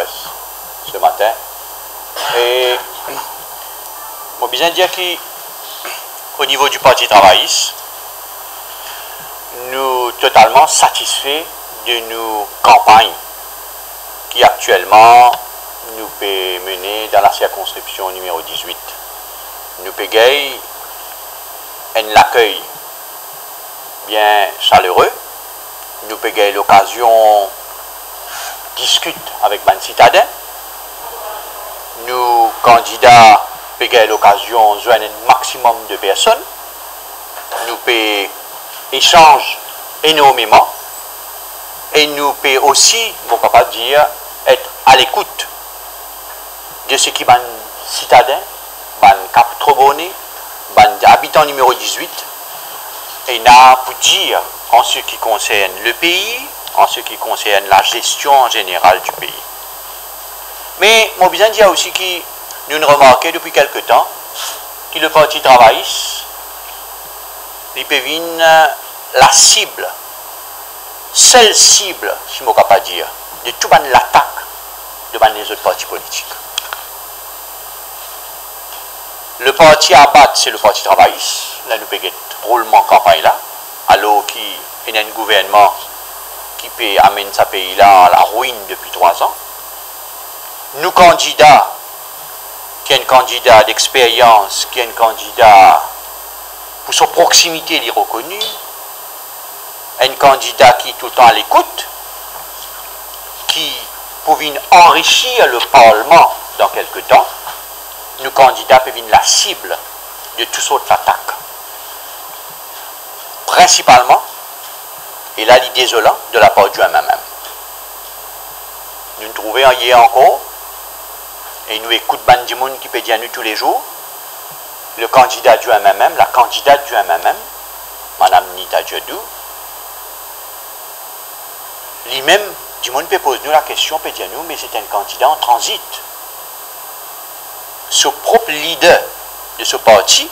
presse ce matin. Et je besoin de dire qu'au niveau du Parti travailliste, nous sommes totalement satisfaits de nos campagnes qui actuellement nous peut mener dans la circonscription numéro 18. Nous peut gagner un accueil bien chaleureux. Nous peut gagner l'occasion de discuter avec les citadins. Nous, candidats, peut gagner l'occasion de joindre un maximum de personnes. Nous peut échanger énormément. Et nous peut aussi, mon papa dire, être à l'écoute de ce qui est citadins, Cap Trobonné, habitant numéro 18, et n'a pour dire en ce qui concerne le pays, en ce qui concerne la gestion en général du pays. Mais mon besoin dire aussi que nous remarquons depuis quelque temps que le Parti travailliste, il peut venir la cible, seule cible, si je ne peux pas dire, de toute l'attaque devant les autres partis politiques. Le parti à battre, c'est le Parti travailliste. Là, nous pouvons drôlement campagne là, alors qu'il y a un gouvernement qui peut amener ce pays-là à la ruine depuis 3 ans. Nous, candidats, qui est un candidat d'expérience, qui est un candidat pour sa proximité, il est reconnu, un candidat qui est tout le temps à l'écoute, qui peut venir enrichir le Parlement dans quelques temps, nos candidats peuvent venir la cible de toutes sortes d'attaques. Principalement, et là, l'idée désolant de la part du MMM. Nous nous trouvons hier encore, et nous écoutons du monde qui peut dire nous tous les jours, le candidat du MMM, la candidate du MMM, Mme Nita Djadou, lui-même, du monde peut poser nous la question, peut dire nous, mais c'est un candidat en transit. Ce propre leader de ce parti,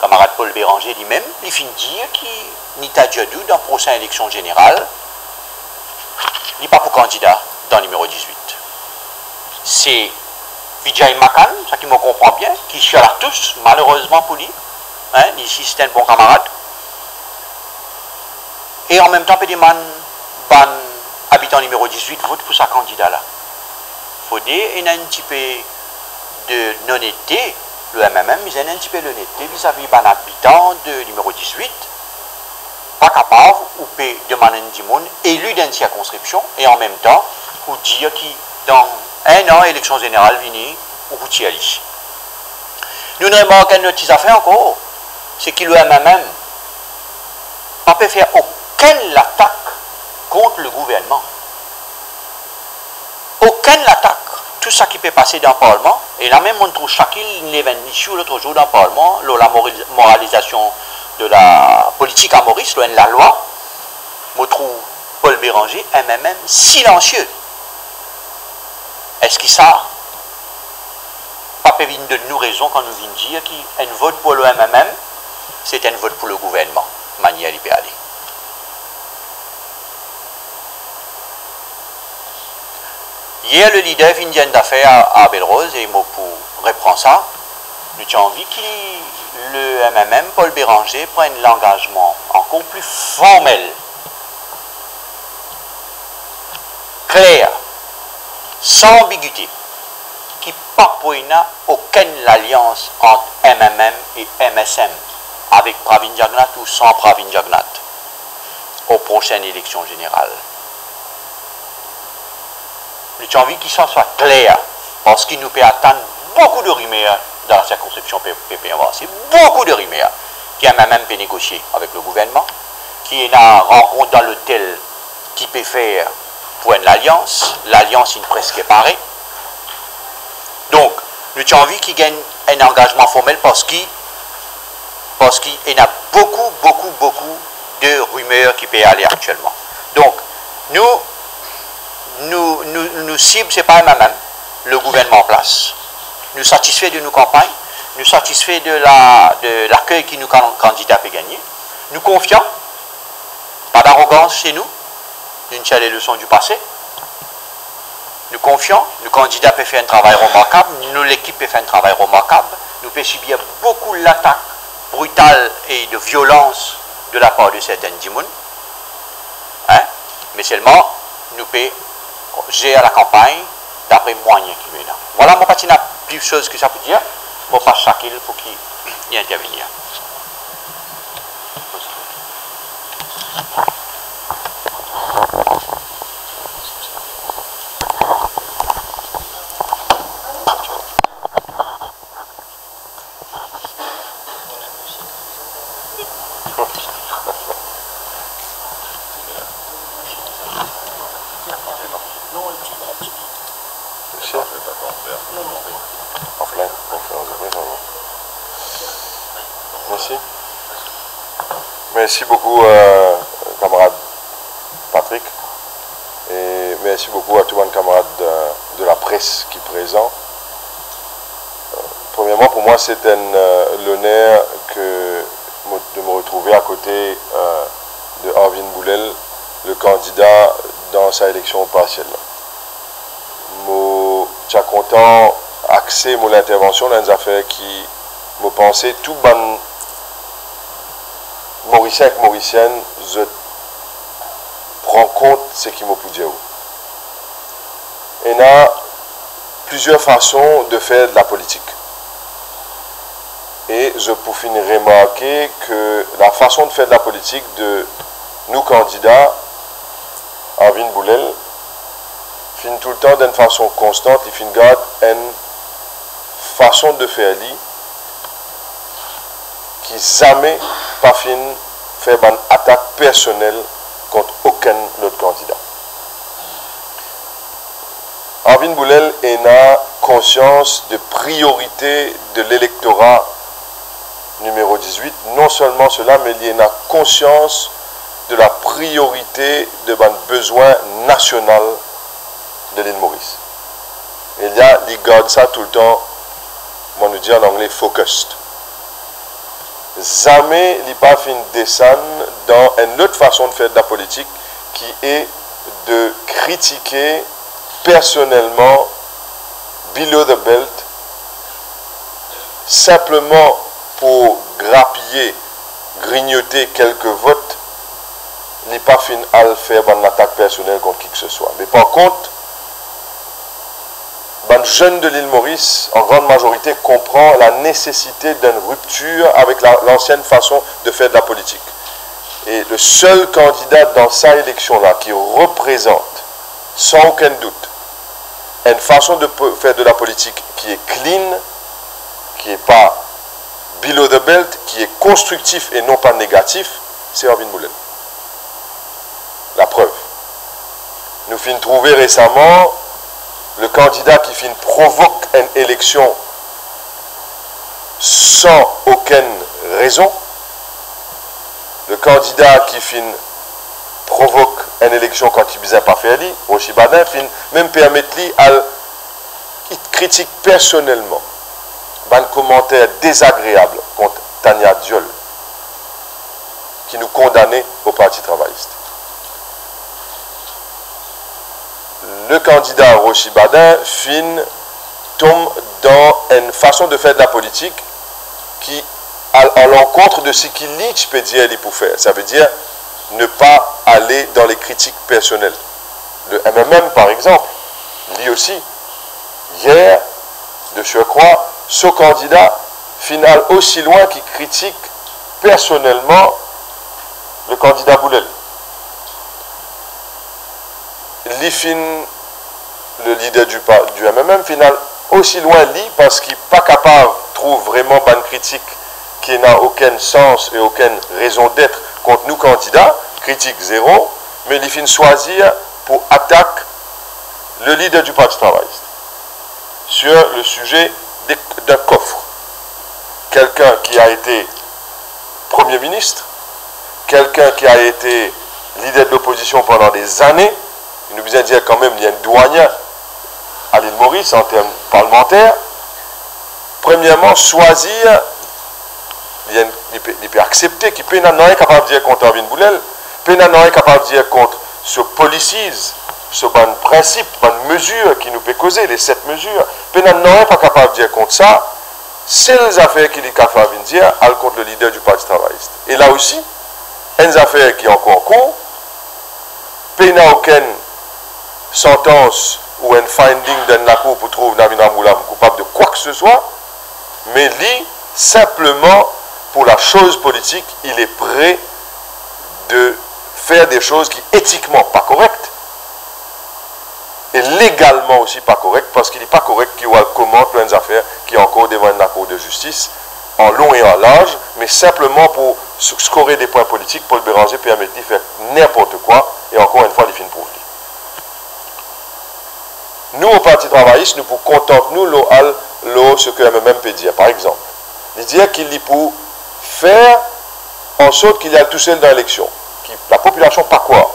camarade Paul Béranger lui-même, il finit de dire que Nita Djadou, dans la prochaine élection générale, il n'est pas pour candidat dans le numéro 18. C'est Vijay Makan, ça qui me comprend bien, qui chiale tous, malheureusement pour lui. Hein, ici, c'est un bon camarade. Et en même temps, il demande habitant numéro 18, vote pour sa candidat-là. Il faut dire, il y a un petit peu de non-honnêteté, le MMM, il y a un petit peu de non-honnêteté vis-à-vis d'un habitant de numéro 18, pas capable, ou peut demander du monde, élu dans une circonscription, et en même temps, ou dire que dans 1 an, élection générale, vini, ou vous y allez. Nous ne remarquons une petite affaire encore, c'est que le MMM ne peut faire aucune attaque contre le gouvernement. Aucune attaque. Tout ça qui peut passer dans le Parlement, et là même on trouve chacun l'événement l'autre jour dans le Parlement, la moralisation de la politique à Maurice, la loi, on trouve Paul Béranger, MMM, silencieux. Est-ce qu'il ça pas peut venir de nous raison quand nous venons dire qu'un vote pour le MMM, c'est un vote pour le gouvernement, manière il peut aller. Hier, le leader indien d'affaires à Belle-Rose, et moi pour reprendre ça, nous avons envie que le MMM, Paul Béranger, prenne l'engagement encore plus formel, clair, sans ambiguïté, qui ne pas pour aucune alliance entre MMM et MSM, avec Pravin Jagnat ou sans Pravin Jagnat, aux prochaines élections générales. Nous avons envie qu'il soit clair, parce qu'il nous peut attendre beaucoup de rumeurs dans la circonscription PPMA. C'est beaucoup de rumeurs qui a même peut négocier avec le gouvernement, qui est une rencontre dans l'hôtel qui peut faire pour une alliance. L'alliance est presque parée. Donc, nous avons envie qu'il gagne un engagement formel parce qu'il y a beaucoup de rumeurs qui peuvent aller actuellement. Donc, nous cible, ce n'est pas même le gouvernement en place. Nous satisfaits de nos campagnes, nous satisfaits de l'accueil que nos candidats peuvent gagner. Nous confiants, pas d'arrogance chez nous, nous tirons les leçons du passé. nous confions, nous candidats peuvent faire un travail remarquable, nous l'équipe peut faire un travail remarquable, nous pouvons subir beaucoup l'attaque brutale et de violence de la part de certains dimoun, hein? Mais seulement nous pouvons gérer la campagne d'après moyens qui sont là. Voilà, mon petit n'a plus de choses que ça peut dire, pour pas chacun pour qu'il y intervenir. Merci. Merci beaucoup, camarade Patrick. Et merci beaucoup à tous les camarades de la presse qui sont présents. Premièrement, pour moi, c'est l'honneur de me retrouver à côté de Arvin Boulel, le candidat dans sa élection partielle. Je suis content d'axer mon intervention dans des affaires qui me pensaient tout ban Mauricien et Mauricienne, je prends compte de ce qui m'a pu dire. Il y a plusieurs façons de faire de la politique. Et je peux finir remarquer que la façon de faire de la politique de nous candidats, Arvin Boulel, finit tout le temps d'une façon constante, il finit garde une façon de faire qui jamais pas fin faire une attaque personnelle contre aucun autre candidat. Arvin Boulel a conscience de priorité de l'électorat numéro 18. Non seulement cela, mais il a conscience de la priorité de un besoin national de l'île Maurice. Il garde ça tout le temps, on nous dit en anglais, focused. Jamais il n'y a pas fin descendre dans une autre façon de faire de la politique qui est de critiquer personnellement below the belt simplement pour grappiller, grignoter quelques votes. Il n'est pas fin à le faire une attaque personnelle contre qui que ce soit. Mais par contre, les jeunes de l'île Maurice, en grande majorité, comprend la nécessité d'une rupture avec l'ancienne façon de faire de la politique. Et le seul candidat dans sa élection-là qui représente, sans aucun doute, une façon de faire de la politique qui est clean, qui n'est pas below the belt, qui est constructif et non pas négatif, c'est Arvin Boulel. La preuve. Nous finissons de trouver récemment le candidat qui provoque une élection sans aucune raison, le candidat qui provoque une élection quand il ne vient pas faire, Rochi Badin, même permettre à critique personnellement un commentaire désagréable contre Tania Diol, qui nous condamnait au Parti travailliste. Le candidat Rochi Badin tombe dans une façon de faire de la politique qui, à l'encontre de ce qu'il peut dire pour faire. Ça veut dire ne pas aller dans les critiques personnelles. Le MMM, par exemple, lui aussi, hier, de surcroît, ce candidat final aussi loin qu'il critique personnellement le candidat Boulel. Le leader du MMM final aussi loin lui parce qu'il n'est pas capable de trouver vraiment bonne critique qui n'a aucun sens et aucune raison d'être contre nous candidats, critique zéro, mais il finit choisir pour attaquer le leader du Parti travailliste sur le sujet d'un coffre. Quelqu'un qui a été Premier ministre, quelqu'un qui a été leader de l'opposition pendant des années. Il nous vient dire quand même qu'il y a une douanière à l'île Maurice en termes parlementaires. Premièrement, choisir, il peut accepter qu'il peut pas capable de dire contre Arvin Boulel, peut pas capable de dire contre ce policies ce bon principe, bonne mesure qui nous peut causer, les 7 mesures. Puis nous n'sommes pas capable de dire contre ça, c'est les affaires qui sont capables de dire contre le leader du Parti travailliste. Et là aussi, une affaire qui est encore en cours, puis il n'y a aucune sentence ou un finding dans la cour pour trouver Namina Moulam coupable de quoi que ce soit, mais lui, simplement, pour la chose politique, il est prêt de faire des choses qui éthiquement pas correctes et légalement aussi pas correctes, parce qu'il n'est pas correct qu'il commente plein d'affaires qui est encore devant la cour de justice, en long et en large, mais simplement pour scorer des points politiques, Paul Béranger permettre de faire n'importe quoi, et encore une fois, il finit pour lui. Nous, au Parti travailliste, nous pouvons contenter nous ce que MMM peut dire. Par exemple, il dit qu'il pour faire en sorte qu'il y a tout seul dans l'élection. La population pas quoi.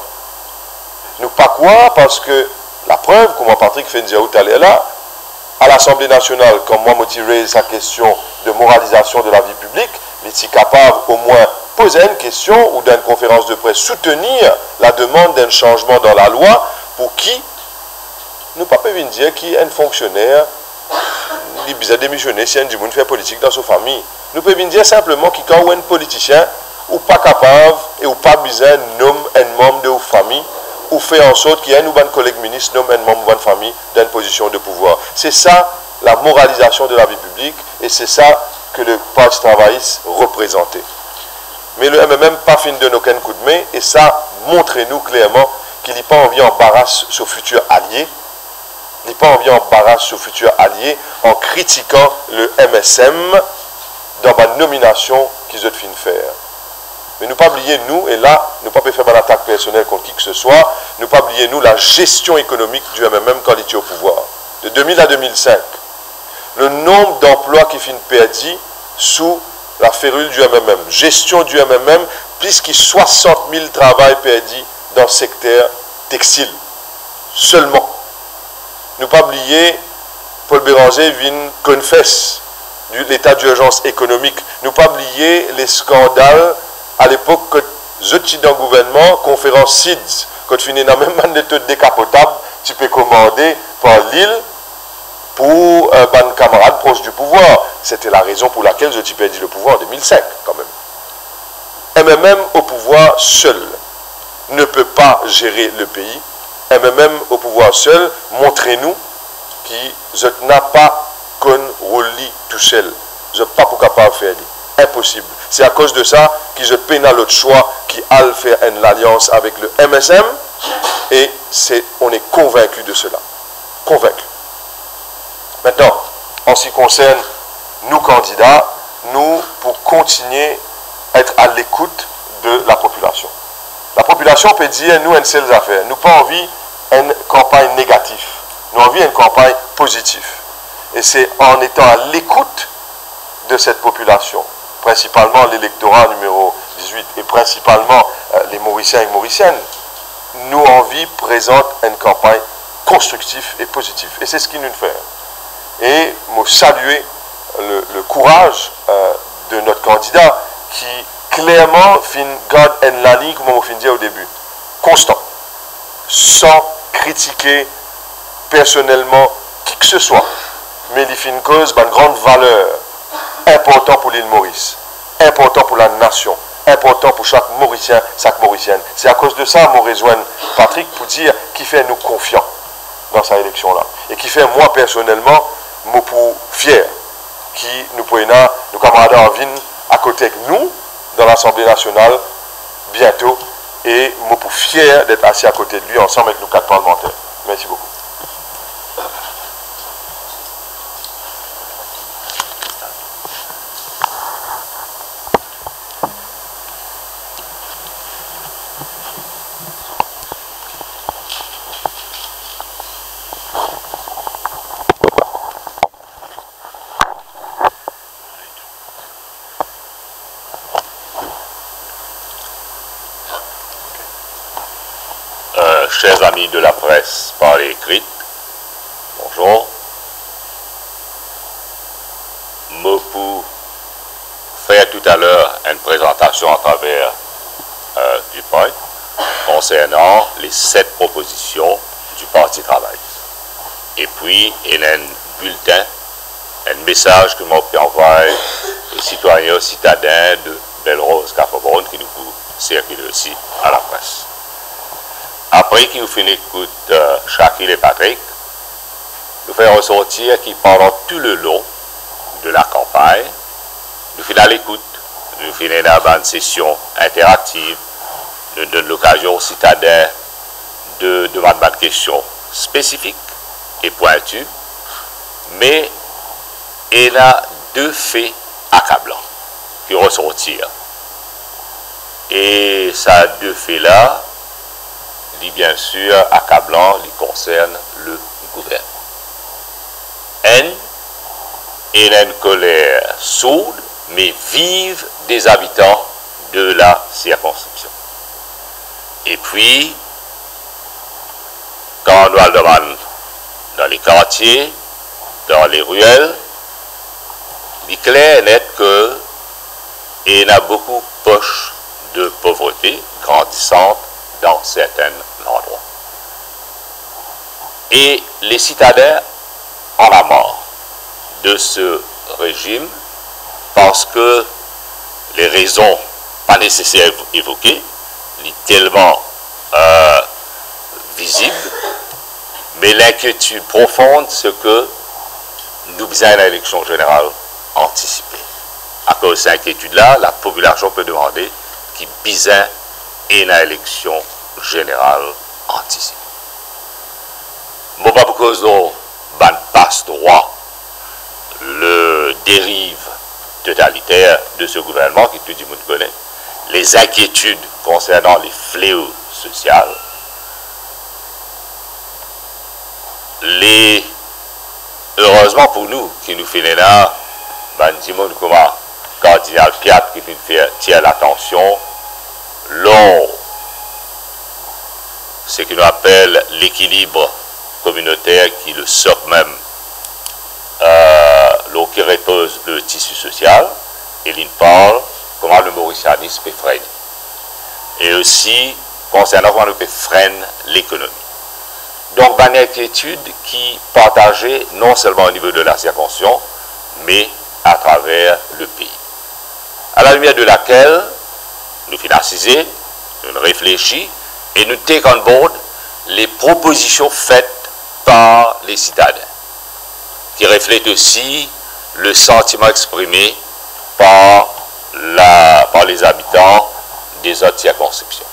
Nous pas quoi parce que la preuve, comme Patrick Fendia tout à l'heure là, à l'Assemblée nationale, quand moi me tiré sa question de moralisation de la vie publique, il est capable au moins poser une question ou dans une conférence de presse soutenir la demande d'un changement dans la loi pour qui nous ne pouvons pas dire qu'il est un fonctionnaire, il a démissionné si un monde fait politique dans sa famille. Nous pouvons dire simplement qu'il quand un politicien ou pas capable et ou pas besoin de nommer un membre de la famille ou fait en sorte qu'il y ait un collègue ministre nomme un membre de la famille dans une position de pouvoir. C'est ça la moralisation de la vie publique et c'est ça que le Parti travailliste représentait. Mais le MMM pas fin de aucun coup de main et ça montre-nous clairement qu'il n'a pas envie d'embarrasser ce futur allié. Il n'a pas envie d'embarrasser ce futur allié en critiquant le MSM dans ma nomination qu'ils ont fin de faire. Mais nous pas oublier, nous, et là, nous pas faire une attaque personnelle contre qui que ce soit, nous pas oublier, nous, la gestion économique du MMM quand il était au pouvoir. De 2000 à 2005, le nombre d'emplois qui finit perdu sous la férule du MMM, gestion du MMM, plus que 60 000 travail perdus dans le secteur textile. Seulement. Nous pas oublier, Paul Béranger vient confesse l'état d'urgence économique. Nous pas oublier les scandales à l'époque que je dans le gouvernement, conférence SIDS, quand tu finis dans la même méthode décapotable, tu peux commander par l'île pour un camarade proche du pouvoir. C'était la raison pour laquelle je perdu le pouvoir en 2005, quand même. MMM au pouvoir seul ne peut pas gérer le pays. MMM au pouvoir seul, montrez-nous qu'il n'a pas qu'un rôle tout seul. Je n'ai pas pour capable de faire. Impossible. C'est à cause de ça que je peine à l'autre choix qui a faire une alliance avec le MSM et on est convaincu de cela. Convaincu. Maintenant, en ce qui concerne nous candidats, nous, pour continuer à être à l'écoute de la population. La population peut dire, nous, une seule affaire. Nous pas envie d'une campagne négative. Nous avons envie d'une campagne positive. Et c'est en étant à l'écoute de cette population, principalement l'électorat numéro 18 et principalement les Mauriciens et Mauriciennes, nous envie présente une campagne constructive et positive. Et c'est ce qu'il nous fait. Et moi saluer le courage de notre candidat qui clairement garde une ligne, comme on dit au début, constant, sans critiquer personnellement qui que ce soit, mais il fait une cause d'une grande valeur, important pour l'île Maurice, important pour la nation, important pour chaque Mauricien, chaque Mauricienne. C'est à cause de ça, moi, rejoindre Patrick pour dire qu'il fait nous confiants dans cette élection-là. Et qui fait, moi, personnellement, moi, pour fier, qui nous pouvons, nos camarades en viennent à côté avec nous, dans l'Assemblée nationale, bientôt, et moi, pour fier d'être assis à côté de lui, ensemble avec nos 4 parlementaires. Merci beaucoup. Chers amis de la presse par écrit, bonjour. Me pour faire tout à l'heure une présentation à travers du point concernant les 7 propositions du Parti travail. Et puis, il y a un bulletin, un message que moi peux envoyer aux citoyens, aux citadins de Belle-Rose, Cap-Bron, qui nous peut circuler aussi à la presse. Après qu'il nous finit écoute Shaquille et Patrick, nous faisons ressortir qui pendant tout le long de la campagne, nous faisons à l'écoute, nous faisons une session interactive, nous donnons l'occasion aux citadins de demander des questions spécifiques et pointues, mais il y a deux faits accablants qui ressortirent. Et ces deux faits-là, bien sûr, accablant, ils concernent le gouvernement. Il y a une colère sourde, mais vive des habitants de la circonscription. Et puis, quand on doit le demander dans les quartiers, dans les ruelles, il est clair et net qu'il y a beaucoup de poches de pauvreté grandissantes dans certains endroits. Et les citadins en ont marre de ce régime parce que les raisons pas nécessaires évoquées, sont tellement visibles, mais l'inquiétude profonde, c'est que nous besoin d'une élection générale anticipée. À cause de cette inquiétude-là, la population peut demander qu'il besoin une élection générale anticipée. Bon, pas pour cause de passe droit, le dérive totalitaire de ce gouvernement, qui tout le monde connaît, les inquiétudes concernant les fléaux sociaux, heureusement pour nous, qui nous fait là, dis-moi comment Cardinal Piat qui nous fait tirer l'attention, l'on, ce que nous appelle l'équilibre communautaire qui le socle même, l'on qui repose le tissu social, et il parle comment le mauricianisme peut freiner. Et aussi, concernant comment on peut freiner l'économie. Donc, une inquiétude qui partageait non seulement au niveau de la circonscription, mais à travers le pays. À la lumière de laquelle nous financiser, nous réfléchissons et nous take on board les propositions faites par les citadins, qui reflètent aussi le sentiment exprimé par les habitants des autres circonscriptions.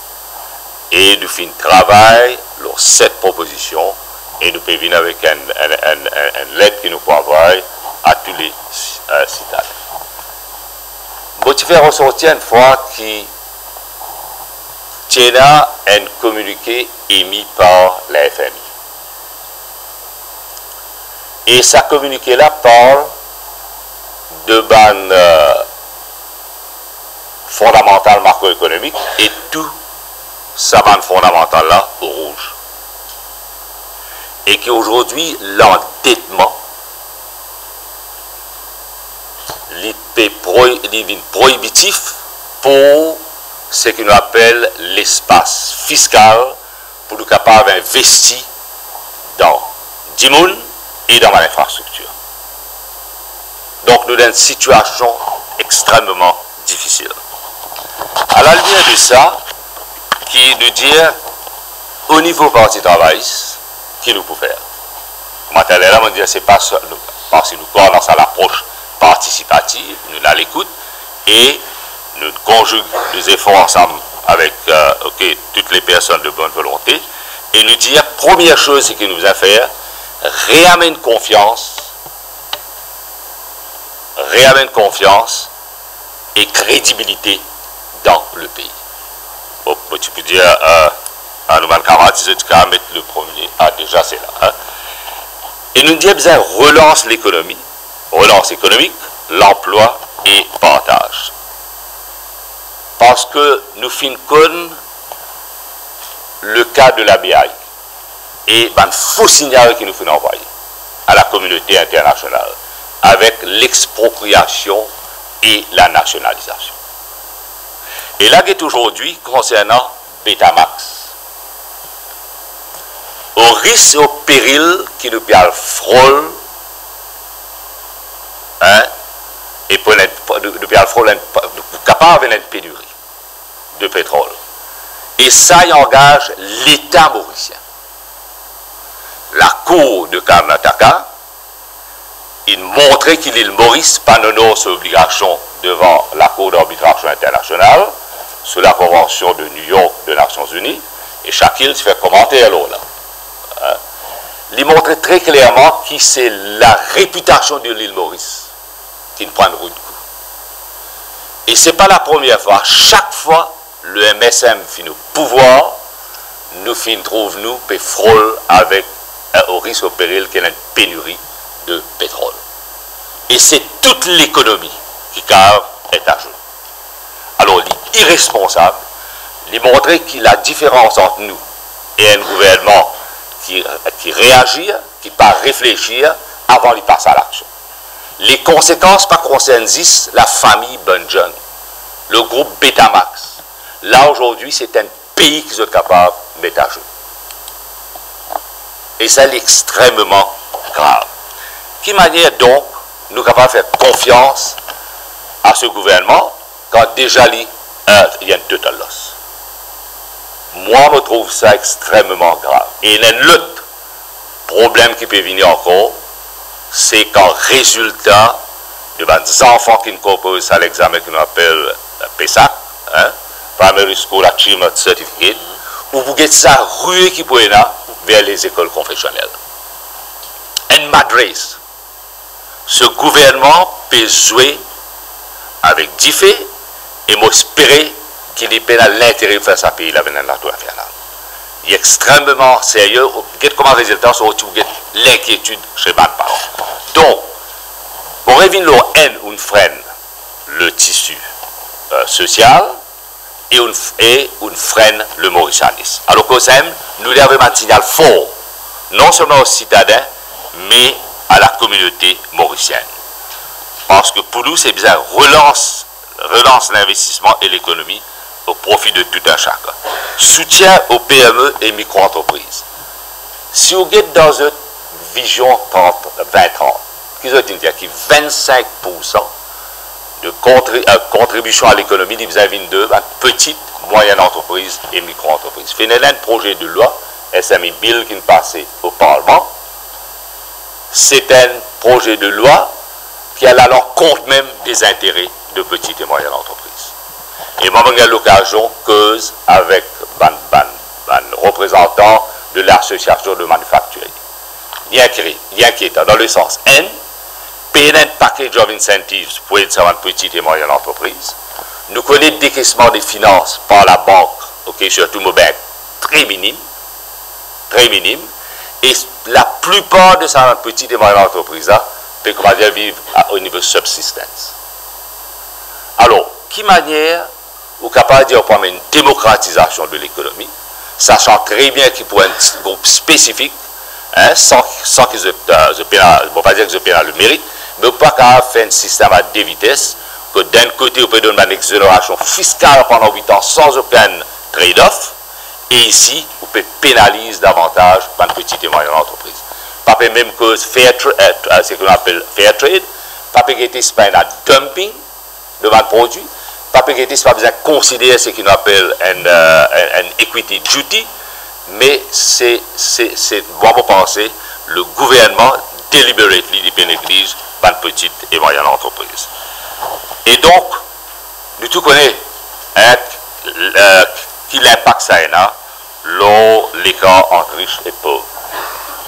Et nous faisons un travail sur cette proposition et nous pouvons venir avec une lettre qui nous peut envoyer à tous les citadins. Je vais faire ressortir une fois qui tient un communiqué émis par la FMI. Et ce communiqué-là parle de ban fondamental macroéconomique et tout ça ban fondamental là au rouge. Et qu'aujourd'hui, l'endettement est prohibitif pour ce que nous appelons l'espace fiscal pour nous capables d'investir dans du monde et dans l'infrastructure. Donc nous sommes dans une situation extrêmement difficile. À la lumière de ça, qui nous dit au niveau parti travail, qui nous peut faire. Matériellement, on dit c'est pas parce que nous croyons à l'approche participative, nous la l'écoute et nous conjuguons des efforts ensemble avec toutes les personnes de bonne volonté et nous dire première chose que nous allons faire, réamène confiance et crédibilité dans le pays. Bon, tu peux dire à nos camarades, tu vas mettre le premier. Ah, déjà c'est là. Hein? Et nous disons bien relance l'économie, relance économique, l'emploi et partage. Parce que nous finissons le cas de la BI et un faux signal qui nous fait envoyer à la communauté internationale avec l'expropriation et la nationalisation. Et là, aujourd'hui, concernant Betamax, au risque et au péril qui nous a le frôle, hein, et pour nous frôle capable d'une pénurie de pétrole. Et ça, il engage l'État mauricien. La Cour de Karnataka, il montrait qu'il est le Maurice, pas non ses obligations devant la Cour d'arbitration internationale, sous la Convention de New York des Nations Unies, et chacun se fait commenter alors là. Hein? Il montrait très clairement que c'est la réputation de l'île Maurice qui ne prend une route de coup. Et ce n'est pas la première fois. Chaque fois, le MSM finit au pouvoir, nous trouve nous et frôle avec au risque au péril qu'il y a une pénurie de pétrole. Et c'est toute l'économie qui est à jeu. Alors, il est irresponsable, il montrer qu'il y a la différence entre nous et un gouvernement qui réagit, qui ne pas réfléchir avant de passer à l'action. Les conséquences par concernent la famille Bunjon, le groupe Betamax. Là, aujourd'hui, c'est un pays qui est capable de mettre à jeu. Et ça, c'est extrêmement grave. De quelle manière, donc, nous sommes capables de faire confiance à ce gouvernement quand déjà il y a un total loss? Moi, je trouve ça extrêmement grave. Et il y a un autre problème qui peut venir encore, c'est qu'en résultat de des enfants qui nous composent à l'examen qu'on appelle PESAC, hein, Primary School Achievement Certificate, où vous avez ça rue qui peut aller vers les écoles confessionnelles. En Madras, ce gouvernement peut jouer avec du fait et m'espérer qu'il est à l'intérêt de faire sa pays la nature infernale. Il est extrêmement sérieux. Comme résultat, c'est l'inquiétude chez les parents. Donc, on revient leur haine ou une freine le tissu social et une freine le mauricianisme. Alors que nous devons un signal fort, non seulement aux citadins, mais à la communauté mauricienne. Parce que pour nous, c'est bien relance l'investissement et l'économie au profit de tout un chacun. Soutien aux PME et micro-entreprises. Si vous êtes dans une vision 2030, qui veut dire qu'il y a 25% de contribution à l'économie des 22 petites, moyennes entreprises et micro-entreprises. Finalement, un projet de loi, SMI Bill, qui est passé au Parlement, c'est un projet de loi qui a alors compte même des intérêts de petites et moyennes entreprises. Et moi, j'ai l'occasion cause avec un représentant de l'association de manufacturiers. Bien qui est dans le sens N, payer un package of incentives pour les petites et moyennes entreprises. Nous connaissons le décaissement des finances par la banque, surtout nos banques, très minime. Et la plupart de ces petites et moyennes entreprises-là peuvent vivre au niveau de subsistance. Alors, qui manière ou capable de dire une démocratisation de l'économie, sachant très bien qu'il pourrait un groupe spécifique, hein, sans qu'ils ne pas dire qu'ils ont le mérite, mais pas capable de faire un système à deux vitesses, que d'un côté, on peut donner une exonération fiscale pendant 8 ans sans aucun trade-off, et ici, on peut pénaliser davantage les petites et moyennes entreprises. Pas même que ce qu'on appelle fair trade, pas peut être un dumping de votre produit, pas peut être pas besoin de considérer ce qu'on appelle un equity duty, mais c'est moi pour penser, le gouvernement deliberately pénalise les petites et moyennes entreprises. Et donc, nous tous connaissons qui l'impact ça a l'écart entre riches et pauvres.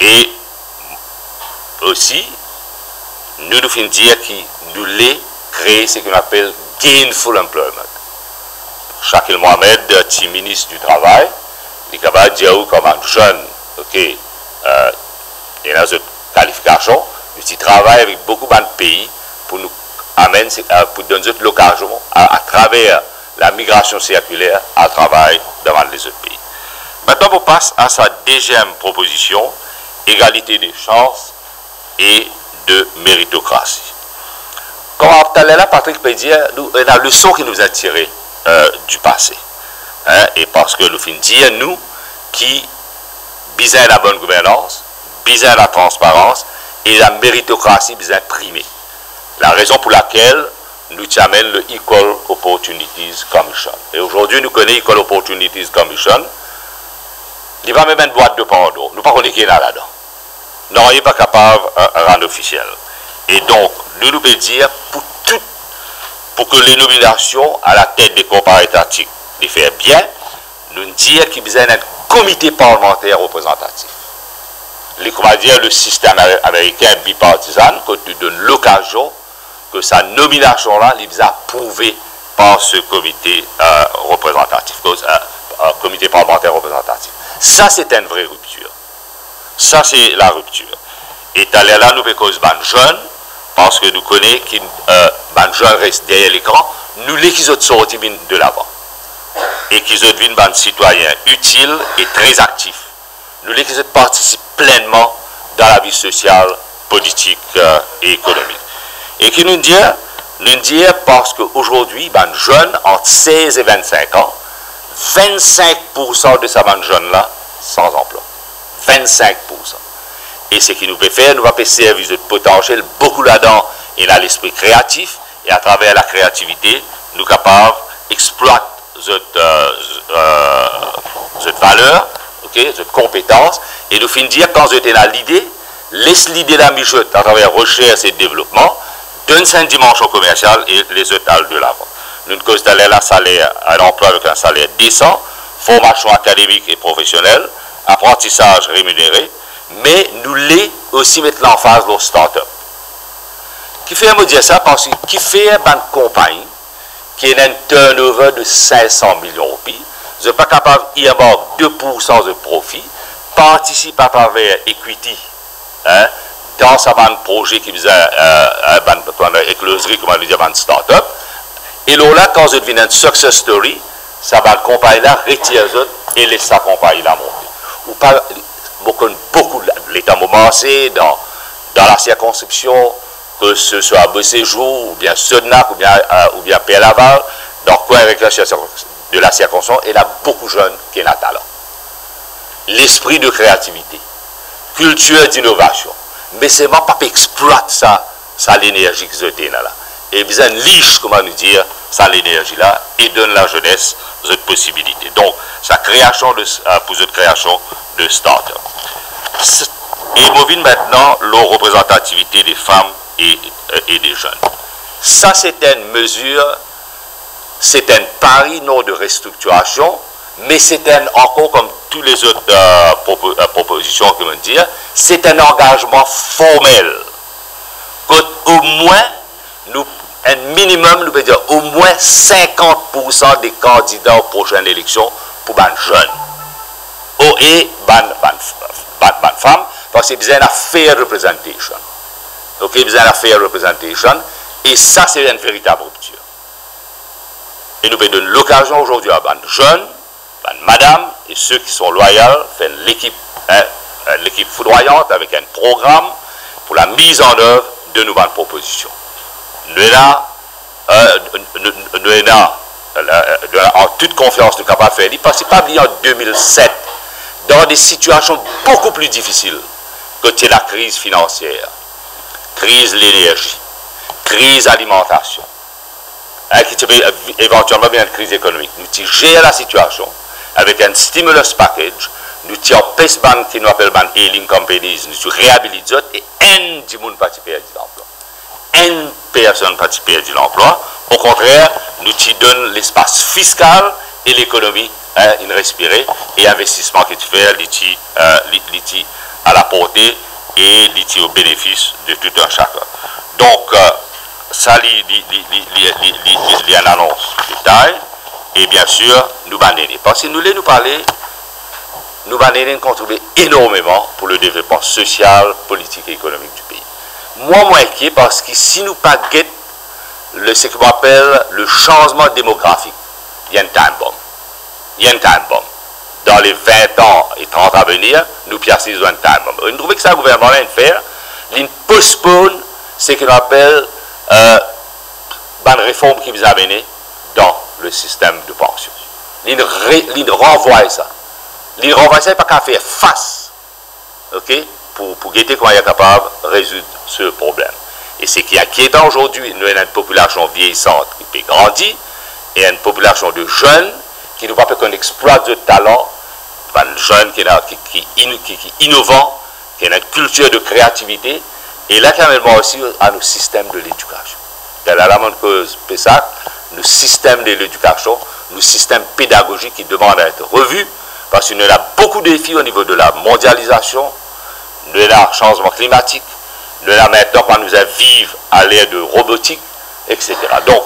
Et aussi, nous devons dire qu'il nous voulons créer ce qu'on appelle gainful employment. Shakil Mohamed, petit ministre du Travail, il est capable de dire comme un jeune, il a une qualification, il travaille avec beaucoup de pays pour nous amener, pour donner l'occasion à travers la migration circulaire à travailler dans les autres pays. Maintenant, on passe à sa deuxième proposition, égalité des chances et de méritocratie. Comme tout à l'heure, Patrick peut dire, la leçon qui nous a tiré du passé. Hein, et parce que nous finissons dire, nous, qui besoin de la bonne gouvernance, besoin de la transparence et la méritocratie besoin primée. La raison pour laquelle nous amène le Equal Opportunities Commission. Et aujourd'hui, nous connaissons Equal Opportunities Commission. Il va même une boîte de Pandore. Nous ne connaissons pas qui est là-dedans. Non, il n'est pas capable de rendre officiel. Et donc, nous pouvons dire, pour que les nominations à la tête des corps paritatiques les fassent bien, nous disons qu'il y a besoin d'un comité parlementaire représentatif. On va dire le système américain bipartisan, quand tu donnes l'occasion que sa nomination-là, il est approuvée par ce comité représentatif, comité parlementaire représentatif. Ça, c'est une vraie rupture. Ça, c'est la rupture. Et là, nous faisons cause de jeunes, parce que nous connaissons que les jeunes restent derrière l'écran, nous les qui sont sortis de l'avant. Et qui sont devenus des citoyens utiles et très actifs. Nous les qui participent pleinement dans la vie sociale, politique et économique. Et qui nous dit parce qu'aujourd'hui, les jeunes entre 16 et 25 ans, 25% de ces jeunes-là sans emploi. 25%. Et ce qui nous peut faire, nous va servir de potentiel beaucoup là-dedans et dans l'esprit créatif. Et à travers la créativité, nous sommes capables d'exploiter cette valeur, cette compétence. Et nous finissons dire, quand vous êtes dans l'idée, laisse l'idée d'un mijout à travers recherche et développement, donne une dimension commerciale et les autres allent de l'avant. Nous cause d'aller à un emploi avec un salaire décent, formation académique et professionnelle, apprentissage rémunéré, mais nous les aussi mettre en phase nos start-up. Qui fait me dire ça parce que qui fait une compagnie qui a un turnover de 500 millions de roupies, vous n'êtes pas capable d'y avoir 2% de profit, participe à travers equity, dans ce projet qui vous a écloserie, comme on dit, une start-up. Et là, quand vous devenez une success story, ça va compagnie là, retire et laisse sa compagnie là monter. Ou pas, beaucoup l'état momenté dans la circonscription, que ce soit à Beauséjour, ou bien Sodnac, ou bien Pierre Laval, dans quoi avec de la circonscription, il y a beaucoup de jeunes qui ont un talent. L'esprit de créativité, culture d'innovation, mais c'est pas exploiter ça l'énergie qu'ils ont là. Et besoin de liche, comment nous dire, ça l'énergie là, et donne la jeunesse cette possibilité. Donc, sa création pour cette création de start-up. Et movine maintenant la représentativité des femmes et des jeunes. Ça, c'est une mesure, c'est un pari non de restructuration, mais c'est encore comme toutes les autres propositions que je dire, c'est un engagement formel. Au moins, un minimum, nous pouvons dire au moins 50% des candidats aux prochaines élections pour les jeunes. Et les femmes, parce qu'il y a besoin de fair representation. Donc, il y a besoin de fair representation. Et ça, c'est une véritable rupture. Et nous pouvons donner l'occasion aujourd'hui à les jeunes, les madames et ceux qui sont loyaux, faire l'équipe foudroyante avec un programme pour la mise en œuvre de nouvelles propositions. Nous en toute confiance, nous sommes capables de faire. Parce que pas oublier en 2007, dans des situations beaucoup plus difficiles que la crise financière, crise de l'énergie, crise alimentation, qui peut éventuellement bien une crise économique. Nous gérons la situation avec un stimulus package, nous tirons PESBAN qui nous appelle Ailing Companies, nous réhabilitons et un du monde participe à l'emploi. Une personne participe à l'emploi. Au contraire, nous donnons l'espace fiscal et l'économie une respirée et investissement que tu fais, à la portée et au bénéfice de tout un chacun. Donc, ça, il y a une annonce détail et bien sûr, nous banner. Parce que nous parler, nous banner contribuer énormément pour le développement social, politique et économique du pays. Moi inquiet parce que si nous pas guettons ce qu'on appelle le changement démographique, il y a une time bomb. Il y a une time bomb. Dans les 20 ans et 30 ans à venir, nous plaçons une time bomb. Nous trouvons que ça, le gouvernement vient de faire, il postpone ce qu'on appelle une réforme qui vous a mené dans le système de pension. Il renvoie ça. Il renvoie ça pas qu'à faire face ok, pour guetter comment il est capable de résoudre ce problème. Et ce qui est inquiétant aujourd'hui, nous avons une population vieillissante qui peut grandir et une population de jeunes qui ne voit pas qu'on exploite de talent, des jeunes qui innovants, qui ont une culture de créativité, et là, quand même, aussi à nos systèmes de l'éducation. C'est la même cause, ça, nos systèmes de l'éducation, nos systèmes pédagogiques qui demandent à être revus, parce qu'il y a beaucoup de défis au niveau de la mondialisation, de la changement climatique, de la maintenant quand nous vivons à l'ère de robotique, etc. Donc,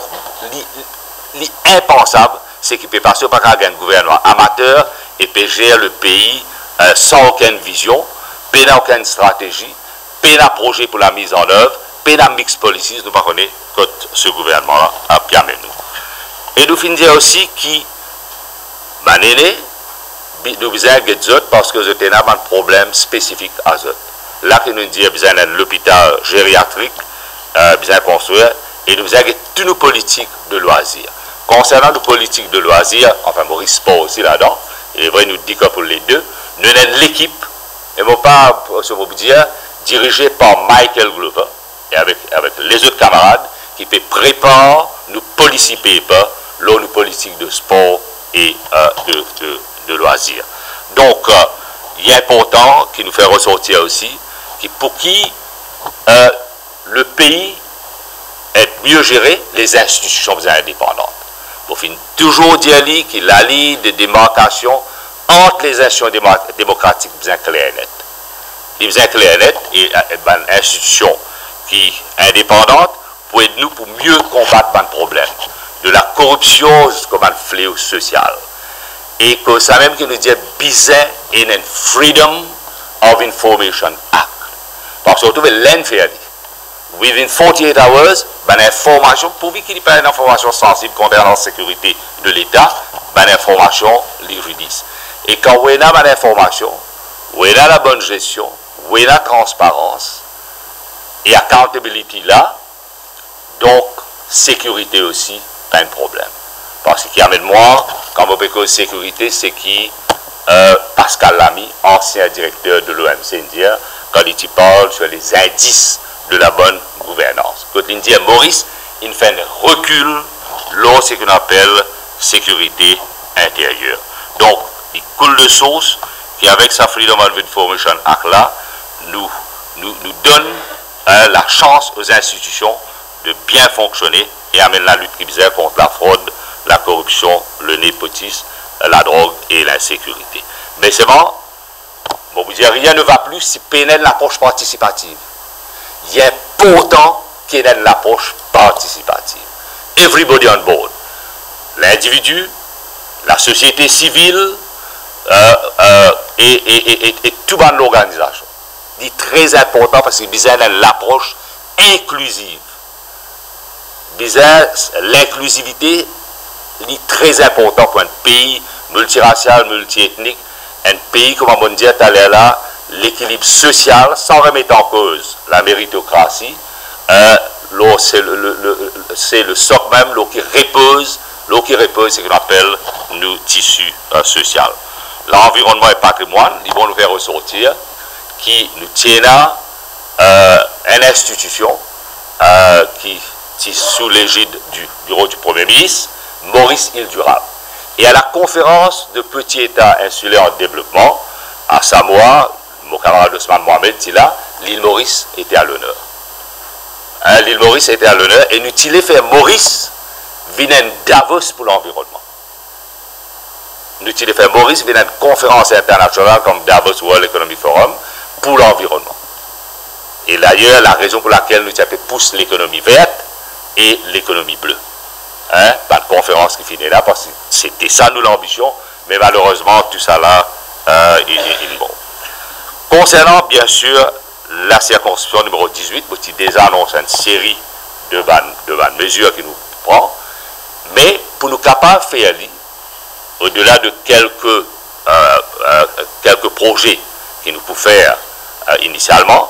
l'impensable, c'est qu'il peut passer par un gouvernement amateur et peut gérer le pays sans aucune vision, pas aucune stratégie, pas projet pour la mise en œuvre, pas mix policy, nous ne connaissons pas que ce gouvernement a permis nous. Et nous finissons aussi qui, nous besoin de parce que c'était un problème spécifique à eux. Là, que nous disons besoin d'un hôpital gériatrique, besoin de construire, et nous avons toutes nos politiques de loisirs. Concernant nos politiques de loisirs, enfin Maurice Sport aussi là-dedans, il est vrai, nous dit que pour les deux, nous avons l'équipe, et non pas, ce vous dire, dirigée par Michael Glover, et avec les autres camarades, qui peut préparer nos policy papers, nos politiques de sport et de loisirs. Donc, il est important qu'il nous fait ressortir aussi, pour qui le pays est mieux géré, les institutions indépendantes. Pour finir, toujours dire qu'il y a la ligne de démarcation entre les institutions démocratiques bien claires et nettes. Les bien claires et nettes et une institution qui est indépendante pour aider nous pour mieux combattre les problèmes de la corruption jusqu'au fléau social. Et que ça même qui nous dit bizarre in a Freedom of Information Act. Parce qu'on trouve l'infériorité. Within 48 hours, l'information, pourvu qu'il n'y ait pas d'information sensible concernant la sécurité de l'État, l'information l'irudisse. Et quand on a l'information, on a la bonne gestion, on a la transparence, et accountability là, donc sécurité aussi, pas un problème. Parce qu'il y a même moi, quand on parle de sécurité, c'est qui Pascal Lamy, ancien directeur de l'OMC Indien, quand il parle sur les indices de la bonne gouvernance. Quand il dit Maurice, il fait un recul lors ce qu'on appelle sécurité intérieure. Donc, il coule de source qui, avec sa Freedom of Information Act là, nous donne la chance aux institutions de bien fonctionner et amène la lutte contre la fraude, la corruption, le népotisme, la drogue et l'insécurité. Mais c'est bon, vous dire, rien ne va plus si pénètre l'approche participative. Il y a pourtant qu'il y ait l'approche participative. Everybody on board. L'individu, la société civile et tout le monde l'organisation. C'est très important parce que besoin de l'approche inclusive. L'inclusivité est très important pour un pays multiracial, multiethnique, un pays, comme on dit tout à l'heure là, l'équilibre social, sans remettre en cause la méritocratie, c'est le socle même qui repose ce qu'on appelle nos tissus sociaux. L'environnement et patrimoine, ils vont nous faire ressortir, qui nous tiennent à une institution qui est sous l'égide du bureau du Premier ministre, Maurice Île Durable. Et à la conférence de petits États insulaires en développement, à Samoa, mon camarade Ousmane Mohamed dit là, l'île Maurice était à l'honneur. L'île Maurice était à l'honneur et nous avons fait Maurice venir Davos pour l'environnement. Nous avons fait Maurice venir une conférence internationale comme Davos World Economic Forum pour l'environnement. Et d'ailleurs, la raison pour laquelle nous avons poussé l'économie verte et l'économie bleue. Pas de conférence qui finit là, parce que c'était ça nous l'ambition, mais malheureusement, tout ça là, il est bon. Concernant, bien sûr, la circonscription numéro 18, qui déjà annonce une série de mesures qui nous prend, mais pour nous capables de faire, au-delà de quelques projets qui nous pouvons faire initialement,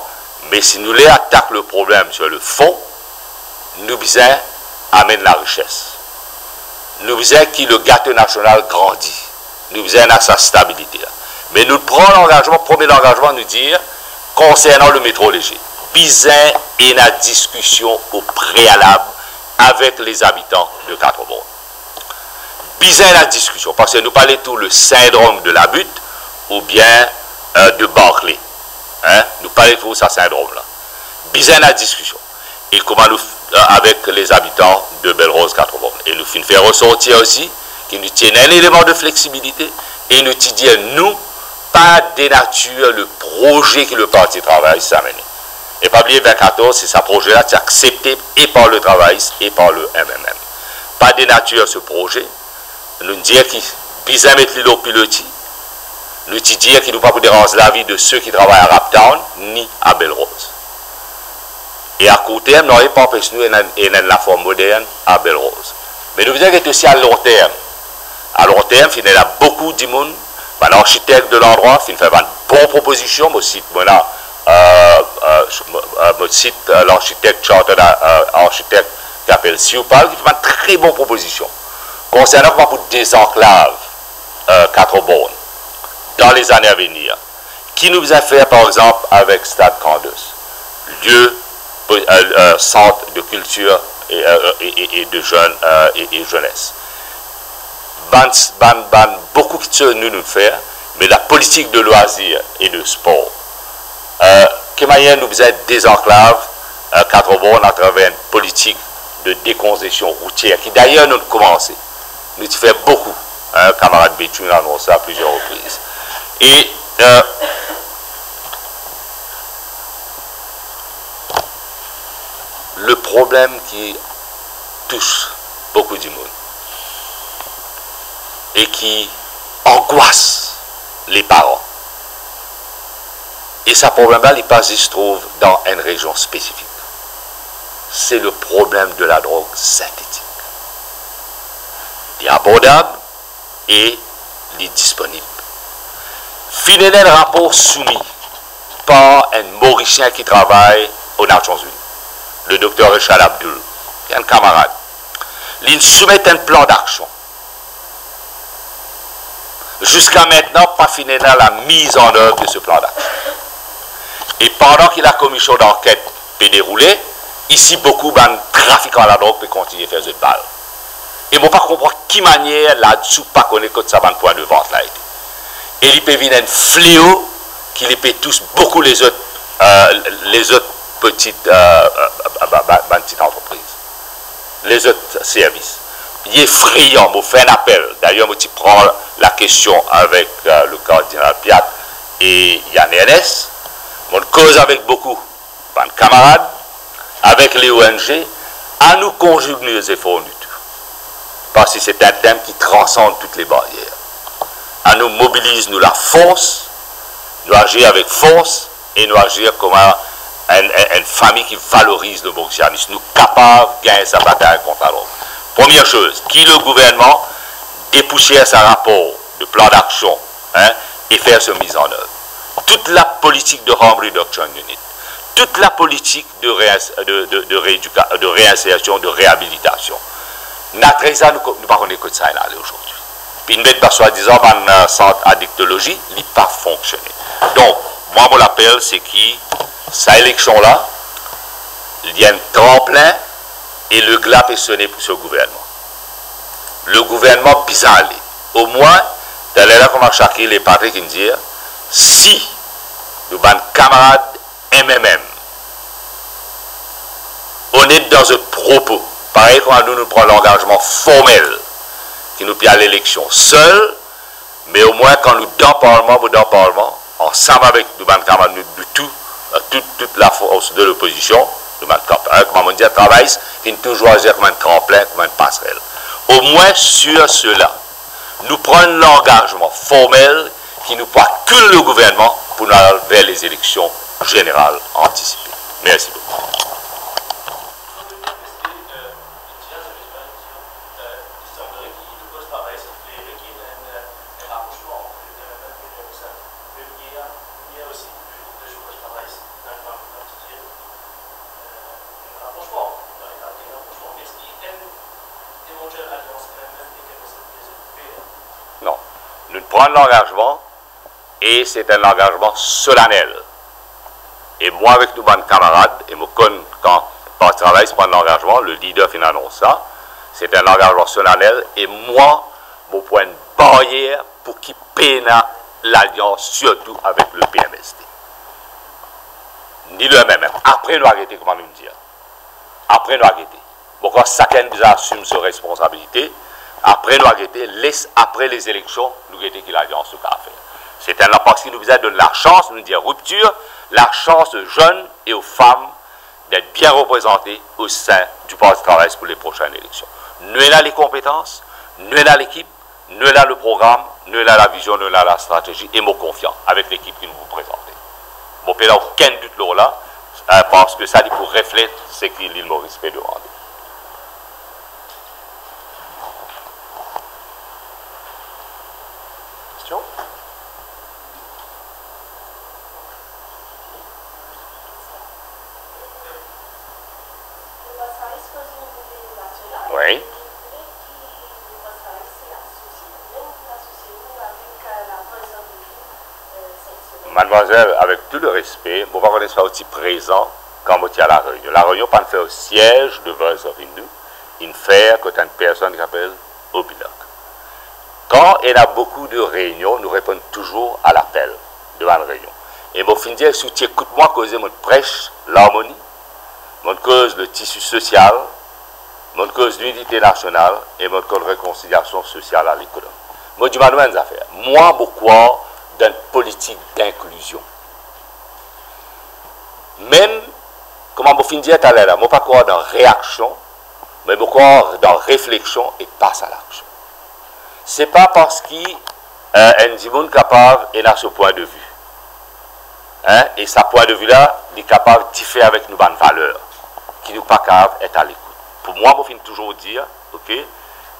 mais si nous les attaquons le problème sur le fond, nous besoin amène la richesse. Nous besoin que le gâteau national grandit. Nous besoin à sa stabilité. Mais nous prenons l'engagement, premier engagement, nous dire, concernant le métro léger, Bizin et la discussion au préalable avec les habitants de Quatre-Bornes. Bizin et la discussion, parce que nous parlons tout le syndrome de la butte ou bien de Barclay. Hein? Nous parlons tout ce syndrome-là. Bizin et la discussion. Et comment nous, avec les habitants de Belle-Rose, Quatre-Bornes. Et nous faire ressortir aussi qui nous tiennent un élément de flexibilité et nous disent, nous, pas dénature le projet que le Parti travailliste a mené. Et pas oublier 2014, c'est ce projet-là qui est accepté et par le travailliste et par le MMM. Pas dénature ce projet. Nous disons qu'il Bizin mettre l'île au pilotis. Nous disons qu'il ne va pas déranger la vie de ceux qui travaillent à Raptown ni à Belle-Rose. Et à court terme, nous n'avons pas empêché nous de la forme moderne à Belle-Rose. Mais nous disons que aussi à long terme. À long terme, il y a beaucoup de monde, l'architecte de l'endroit, il fait une bonne proposition. Moi, je cite l'architecte architecte qui s'appelle Siopal, qui fait une très bonne proposition. Concernant pour désenclave Quatre-Bornes dans les années à venir, qui nous a fait par exemple avec Stade Candeus, lieu, centre de culture et de jeunes et jeunesse. Beaucoup de choses nous faire, mais la politique de loisirs et de sport, que manière nous faisons désenclave Quatre-Bornes à travers une politique de décongestion routière, qui d'ailleurs nous commencé. Nous fait beaucoup, camarade Béthune a annoncé à plusieurs reprises. Et le problème qui touche beaucoup du monde et qui angoisse les parents, et ce problème-là, il pas se trouve dans une région spécifique. C'est le problème de la drogue synthétique. Il est abordable et il est disponible. Finalement, le rapport soumis par un Mauricien qui travaille aux Nations Unies, le docteur Richard Abdul, qui est un camarade. Il soumet un plan d'action. Jusqu'à maintenant, pas fini dans la mise en œuvre de ce plan d'action. Et pendant que la commission d'enquête peut dérouler, ici, beaucoup de trafiquants à la drogue peuvent continuer à faire cette balle. Et je ne comprends pas qui manière là-dessous, pas connaître que ça va un point de vente là. Et il peut venir un fléau qui les peut tous beaucoup les autres petites entreprises, les autres services. Il est effrayant, je fais un appel. D'ailleurs, je prends la question avec le cardinal Piat et Yann Ernest. Je cause avec beaucoup de camarades, avec les ONG, à nous conjuguer les efforts du tout. Parce que c'est un thème qui transcende toutes les barrières. À nous mobiliser nous la force, nous agir avec force et nous agir comme une famille qui valorise le mauricianisme. Nous capables de gagner sa bataille contre la drogue. Première chose, qui le gouvernement dépoussière sa rapport de plan d'action et faire sa mise en œuvre. Toute la politique de Harm Reduction Unit, toute la politique de réinsertion, de réhabilitation. Notre État, nous ne pouvons pas que ça aujourd'hui. Puis nous mettons soi-disant dans un centre addictologie, il n'a pas fonctionné. Donc, moi, mon appel, c'est que cette élection-là, il y a un tremplin et le glas est sonné pour ce gouvernement. Le gouvernement bizarre. Au moins, dans les là, comme chacun les partis qui me disent, si nous avons camarades MMM, on est dans un propos, pareil quand nous prenons l'engagement formel, qui nous pille à l'élection seul, mais au moins quand nous dans le Parlement, ensemble avec nous camarades de toute la force de l'opposition, nous camarades, comme on dit, travail, qui nous toujours agir comme un tremplin, comme une passerelle. Au moins sur cela, nous prenons l'engagement formel qui nous porte que le gouvernement pour nous aller vers les élections générales anticipées. Merci beaucoup. Non. Nous prenons l'engagement et c'est un engagement solennel. Et moi, avec nos bonnes camarades, et quand on travaille sur un engagement, le leader fait annonce ça, c'est un engagement solennel, et moi, mon point de barrière pour qu'il peine l'alliance, surtout avec le PMSD. Ni le MMM. Après, nous arrêter, comment nous dire? Après, nous arrêter. Bon, quand chacun nous assume ses responsabilités, après, nous arrêter, après les élections, nous arrêter qu'il l'alliance ce qu'a fait. C'est un parce qu'il nous donne la chance, nous dire rupture, la chance aux jeunes et aux femmes d'être bien représentés au sein du Parti de travail pour les prochaines élections. Nous avons les compétences, nous avons l'équipe, nous avons le programme, nous avons la vision, nous avons la stratégie et nous confiants avec l'équipe qui nous vous présente. Bon, il n'y a aucun doute là, parce que ça dit pour refléter ce que l'île Maurice peut demander. Question? Oui. Mademoiselle, avec tout le respect, je ne vais pas être aussi présent quand je suis à la réunion. La réunion, pas faire au siège de Voice of Hindu, il fait que une personne qui s'appelle Obilok. Quand il y a beaucoup de réunions, nous répondons toujours à l'appel devant la réunion. Et je finis dire, si tu écoutes moi, causer mon prêche l'harmonie, mon cause le tissu social, mon cause l'unité nationale et mon cause de réconciliation sociale à l'économie. Moi, je dis des affaires. Moi, beaucoup d'une politique d'inclusion. Même, comme je finis de dire tout à l'heure, je ne pas croire dans réaction, mais je croire dans réflexion et passe à l'action. Ce n'est pas parce qu'il y a un monde capable et a ce point de vue. Hein? Et ce point de vue-là, il est capable de différer avec nos bonnes valeurs, qui nous pas capable d'être à l'écoute. Pour moi, je finis toujours dire, ok,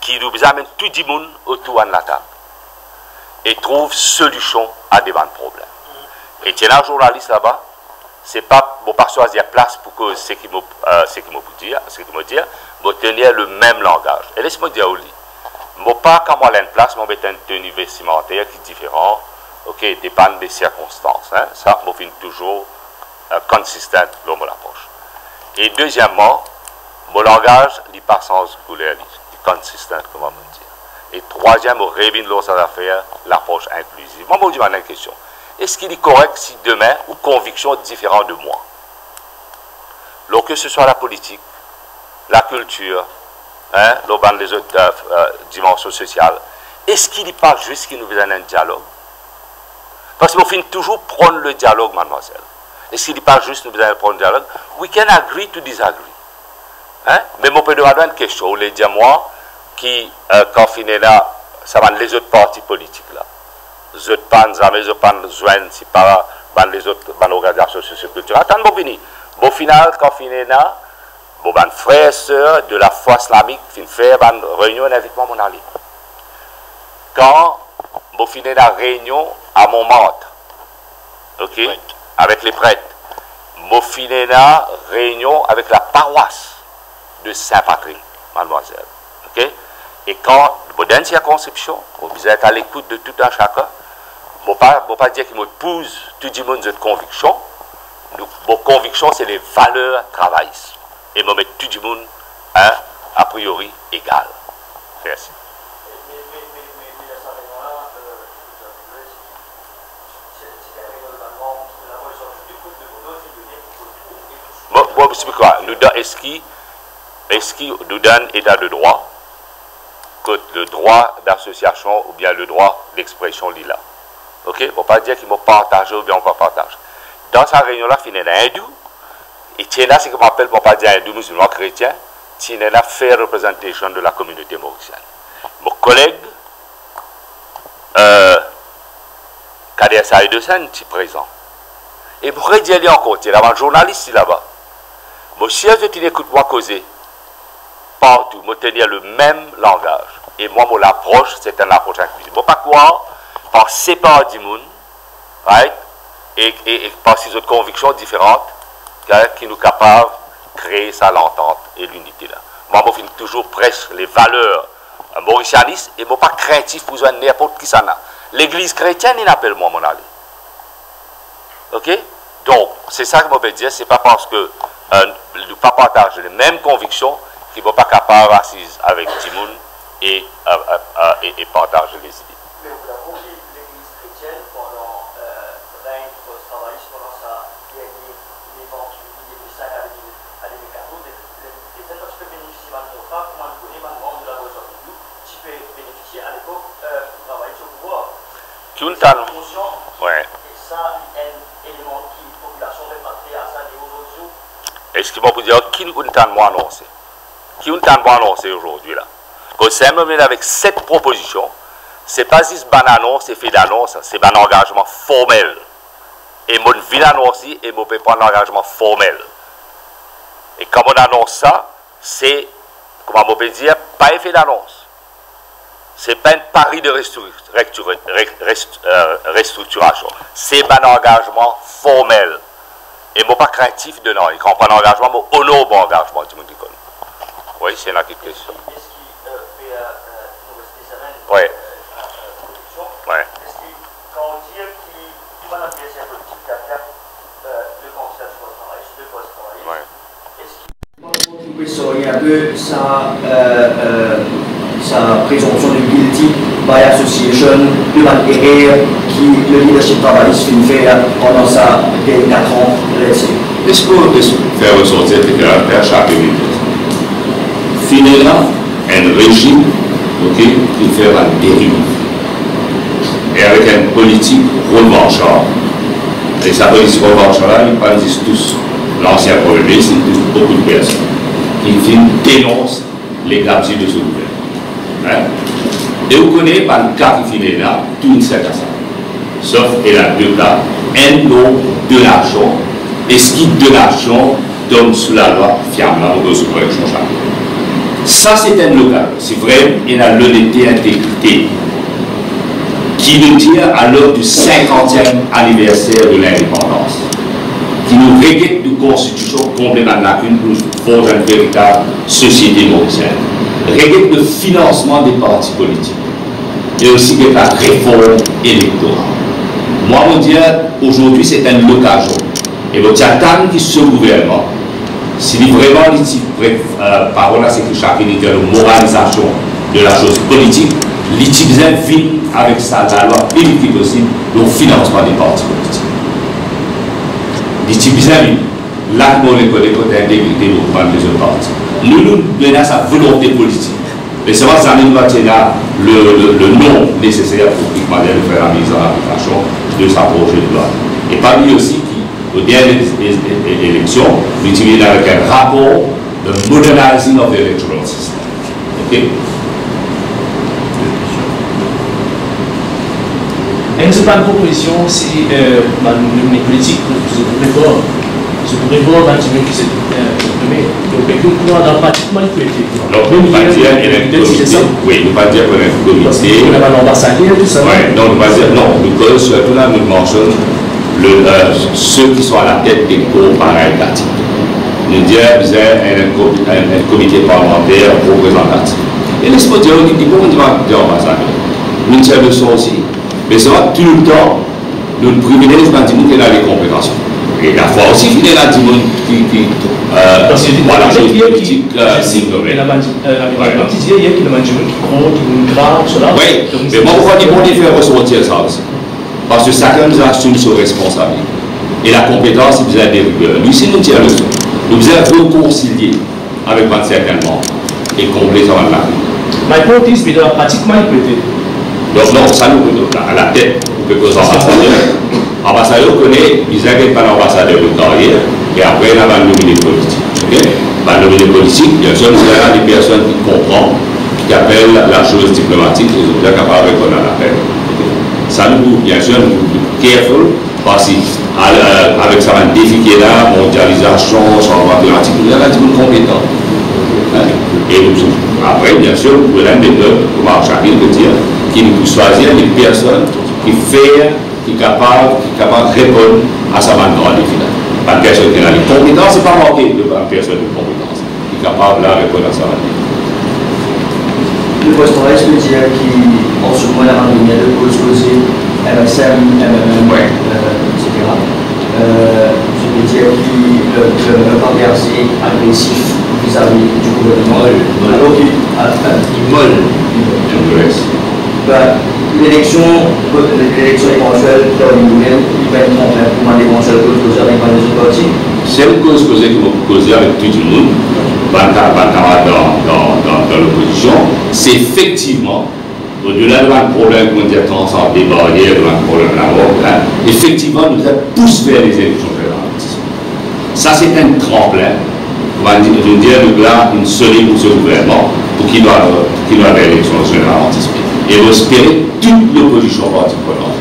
qui nous amène tout le monde autour de la table et trouve solution à des bons problèmes. Et tiens, un journaliste là-bas, c'est pas pour pas choisir place pour que ce qui me dire, me tenir le même langage. Et laisse-moi dire au lit, moi pas quand moi j'ai une place, moi j'ai une tenue vestimentaire qui est différente, ok, dépend des circonstances. Hein? Ça, je finis toujours consistant dans mon approche. Et deuxièmement, mon langage n'est pas sans couleur, il est consistant, comment me dire. Et troisième, je révine l'autre affaire, l'approche inclusive. Moi, je me dis une question. Est-ce qu'il est correct si demain, ou conviction différente de moi, donc que ce soit la politique, la culture, hein, les autres dimensions sociales, est-ce qu'il n'est pas juste qu'il nous besoin d'un dialogue? Parce qu'on finit toujours prendre le dialogue, mademoiselle. Est-ce qu'il n'est pas juste nous besoin de prendre le dialogue? We can agree to disagree. Hein? Mais on peut demander une question. Vous voulez dire, moi, qui, quand finit là, ça va les autres partis politiques là. Les autres pas besoin, si pas les autres organisations socioculturelles. Attends, bon fini. Bon final, quand finit là, bon frères et sœurs de la foi islamique, fin faire une réunion d'invitement mon ami. Quand bon finit la réunion à Montmartre, ok, avec les prêtres. Bon finit la réunion avec la paroisse de Saint-Patrick, mademoiselle. ok? Et quand, dans une circonscription, vous êtes à l'écoute de tout un chacun, je ne peux pas dire qu'il m'épouse tout le monde de conviction. Mon conviction, c'est les valeurs travaillistes. Et je mets tout le monde, hein, a priori, égal. Merci. Est-ce qu'il nous donne état de droit, que le droit d'association ou bien le droit d'expression là. Ok? Il ne faut pas dire qu'il m'a partagé ou bien on va partager. Dans sa réunion-là, il y a un hindou, et il y a ce qu'on appelle, pour ne pas dire hindou, musulman, chrétien, il y a une fair représentation de la communauté mauricienne. Mon collègue, Kader Saïd Sen, est présent. Et pour redire encore, il y a un journaliste là-bas. Mon chef de écoute-moi causer partout, me tenir le même langage. Et moi, mon approche, c'est une approche inclusive. Je ne pas croire par séparer du monde, right? et par ces autres convictions différentes, qui nous capables de créer ça, l'entente et l'unité là. Moi, je finis toujours presque les valeurs mauricianistes et je ne suis pas craintif pour n'importe qui ça n'a. L'église chrétienne, il appelle moi mon ami. Ok? Donc, c'est ça que je veux dire. Ce n'est pas parce que nous ne partageons les mêmes convictions qu'ils ne sont pas capables d'assiser avec Timoun et partager les idées. Mais vous l'avez compris, l'Église chrétienne, pendant le règne post-travailliste, pendant sa dernière éventualité de 2005 à 2014, les êtres qui peuvent bénéficier d'un contrat, comment nous connaît, un membre de la Révolution de nous, qui peut bénéficier à l'époque pour travailler sur le pouvoir. Qui ont un ouais. Et ça, un élément qui la population répatriée à ça et aujourd'hui. Est-ce qu'il va vous dire qui nous a annoncé? Qui nous a annoncé aujourd'hui là? Quand c'est même avec cette proposition, c'est pas juste une annonce, c'est fait d'annonce, c'est un engagement formel. Et mon ville annonce et mon peut prendre un engagement formel. Et comme on annonce ça, c'est, comment on peut dire, pas effet d'annonce. C'est pas un pari de restructuration. C'est un engagement formel. Et moi pas craintif de non. Il comprend l'engagement, mais honore mon engagement, tu me dis. Oui, c'est une question. Est-ce qu'il fait nous rester semaine? Oui. Oui. Est-ce que quand on dit qu'il va l'adresser un politique d'attaque le candidat du post-travail, le post-travail, est-ce qu'il va contribuer un peu sa présomption de guilty by association de l'intérêt qui le leadership travailliste fait pendant sa 4 ans de l'essai? Est-ce qu'on peut faire ressortir le caractère chaque minute? Finalement, un régime qui fait la dérive et avec une politique revancharde. Et sa politique revancharde, ils parlent tous l'ancien Premier ministre, ils touchent beaucoup de personnes qui dénoncent les gabegies de ce gouvernement. Hein? Et vous connaissez par le cas qui finit là, tout une certaine ça. Sauf qu'il y a deux cas, un nom de l'argent, et ce qui de l'argent donne sous la loi fiablement au besoin de changer. Ça, c'est un local. C'est vrai, il y a l'honnêteté, intégrité, qui veut dire à l'heure du 50e anniversaire de l'indépendance, qui nous regrette de constitution complètement lacune pour forger une véritable société mauricienne. Regrette le financement des partis politiques et aussi de la réforme électorale. Moi, je veux dire, aujourd'hui, c'est une occasion. Et votre attente qui ce gouvernement, si vraiment parole à ce que chacun dit de moralisation de la chose politique, l'utiliser vite avec ça, la loi politique aussi, le financement des partis politiques. L'utiliser vite, là, nous les côté intégrité de prendre les autres partis. Nous donnons sa volonté politique. Mais c'est vrai que ça nous va le nom nécessaire pour faire la mise en application de sa projet de loi. Et parmi aussi qui, aux dernières élections, nous utilisons avec un rapport de modernizing of the electoral system. Okay? Et ce n'est pas une proposition si les politiques se prévoient un petit peu qui s'est exprimé. Donc, nous avons pratiquement une politique. Non, nous ne pas dire qu'il y a une comité. Oui, nous ne pas dire qu'il y a une comité. On a un ambassadeur, tout ça. Oui, non, nous ne pas dire, non, nous surtout là, nous mentionnons ceux qui sont à la tête des corps pareils. Nous disons qu'il y a un comité parlementaire représentatif. Et laisse-moi dire, on dit comment on dit ambassadeur. Nous ne savons ça aussi. Mais ça va tout le temps, nous privilégions les compétences. Et la fois aussi, il y a des gens qui voilà, chose politique, il y a qui grave, cela. Oui, mais moi, pourquoi il faut faire ressortir ça aussi? Parce que chacun nous assume ses responsabilités. Et la compétence, c'est besoin des rigueurs. Nous, si nous tirons le son, nous devons réconcilier avec un certain nombre et combler ça là. My point is, mais pratiquement, il peut être. Donc, non, ça nous à la tête, pour que les ambassadeurs. Ambassadeur connaît, ils n'ont pas l'ambassadeur de carrière, et après, il y a un nommé politique. Okay? Un nommé politique, bien sûr, il y a des personnes qui comprennent, qui appellent la chose diplomatique, ils sont capables de répondre à l'appel. Okay? Ça nous, bien sûr, nous careful, parce qu'avec ça, un défi qui est là, mondialisation, changement climatique, il y a des gens compétents. Et après, bien sûr, vous pouvez l'un des deux, comme chacun peut dire, qui nous choisir des personnes qui sont capables de répondre à sa manière de défi. Pas une personne qui a des compétences, ce n'est pas manqué de une personne de compétences, qui est capable de répondre à sa manière. Le post-travail, je veux dire, qui, en ce moment, il y a le cause MSM, MMM, etc. je veux dire, le parti assez agressif vis-à-vis du gouvernement. Alors qu'il vole. L'élection éventuelle dans les nouvelles, il va être complètement éventuelle cause avec les autres partis. C'est une cause causée que vous causez avec tout le monde, dans l'opposition. C'est effectivement, au-delà d'un problème qu'on dit ensemble des barrières, d'un problème là, effectivement, nous avons poussé vers les élections générales. Ça, c'est un tremplin. On va dire là, une solide pour ce gouvernement, pour qu'il doit avoir l'élection générale anticipée. Et espérer toute l'opposition partie prenante.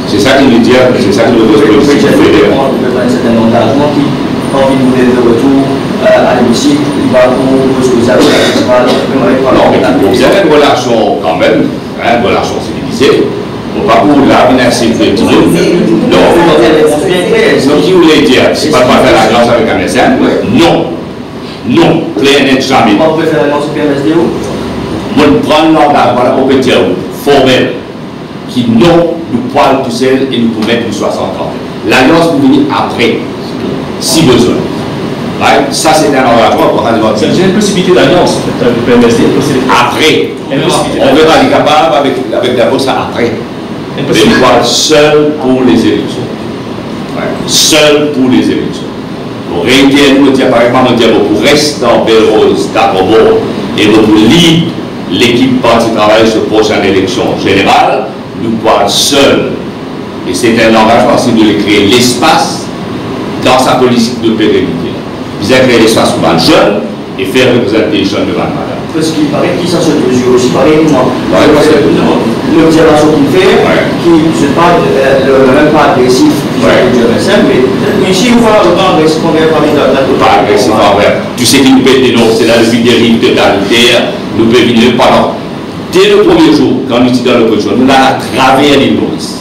C'est ça qui veut dire, c'est ça qui veut dire que c'est fédéral. Il y a un certain engagement qui, quand il voulait de retour à l'hémicycle, il va pour ce que vous avez non, mais vous avez une relation quand même, une relation civilisée. On va pour là, il y a assez de tout. Donc, qui voulait dire, c'est pas faire l'alliance avec un MSN? Non. Non, clair net jamais. On peut faire l'alliance avec un MSDO? On prend l'engagement, on peut dire formel, qui non, nous poils tout seul et nous pouvons mettre une 60 ans. L'alliance peut venir après, si besoin. Right? Ça, c'est un engagement pour faire des Il y a une possibilité d'alliance, le PMSD. Après. On verra les capables avec d'abord ça après. Mais nous poils seuls pour les élections. Seuls pour les élections. Pour réitérer, nous dire par exemple, pour rester dans Belrose, d'Aprobo, et pour libre l'équipe parti travail sur la prochaine élection générale, nous poils seuls. Et c'est un engagement, c'est de créer l'espace dans sa politique de pérennité. Vous avez créé l'espace pour les jeunes et faire représenter les jeunes devant madame. Parce qu'il paraît qu'il s'en se mesure aussi, pareillement. L'observation qu'il fait, qui ne pas même pas agressif vis-à-vis du MSM, mais ici, il va pas agressif envers pas agressif envers. Tu sais qu'il nous peut dénoncer là depuis des rives totalitaires, nous peut venir pendant. Dès le premier jour, quand nous étions dans l'opposition, nous l'avons travers l'île Maurice.